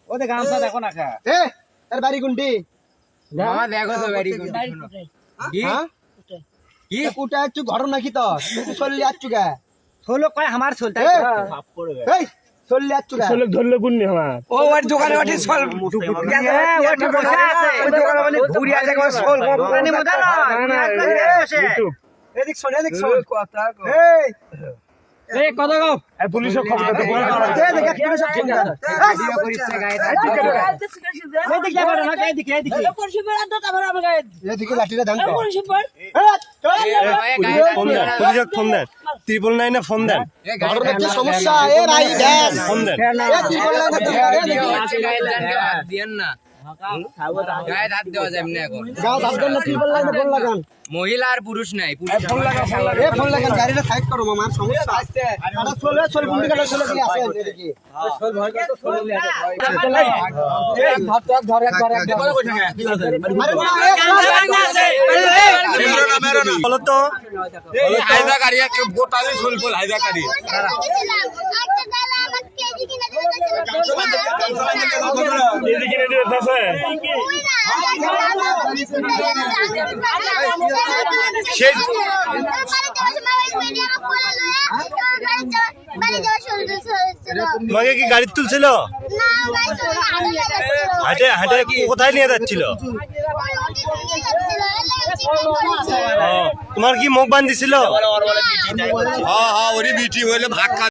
ওদের গামছা দেখো না খা এ তার বাড়ি কোনটি মামা দেখো তো বাড়ি কি কি কুটা একটু ঘটনা কি তো চললি আচ্ছু গা ছোলো কয় আমার চলতে এই চললি আচ্ছু গা চলে ধরলে গুন্নি আমার ও ওর দোকানে ওঠে চল ওঠে বসে আছে ওই দোকানে বলে ঘুরি আছে কোন চল কোম্পানি মজা না এদিক শোন এদিক শোন কথা এই এই কত গো এই পুলিশের খবর তো বড় এই দেখ কি সব ঠিক আছে ভিডিও করিছে গায়ে এদিকে যাবে না এদিকে এদিকে এদিকে লাঠিটা দেন তো পুলিশের ফোন দেন 999 ফোন দেন ঘটনা কি সমস্যা এ ভাই দেন ফোন দেন এ কি বললা না দিয়েন না গায়ে হাত দেওয়া যাবে না এখন গাও দাদন না কি বললা না বল লাগান মহিলা আর পুরুষ নাই ফোন লাগান গাড়িটা সাইড করো মামার সমস্যা আরে চলে চল গুন্ডি গাড়ি চলে কি আছে এদিকে চল ভয় তো চলে বলো তো হায়দা গাড়ি গোটালি চলবো হায়দা গাড়ি এদিকে কিনে দিয়ে আছে তোমাকে কি গাড়ি তুলছিল হাটে হাটে কোথায় নিয়ে যাচ্ছিল তোমার কি মুখ বান্ধিছিল হ্যাঁ হ্যাঁ ওরই বিটি হইলে ভাগ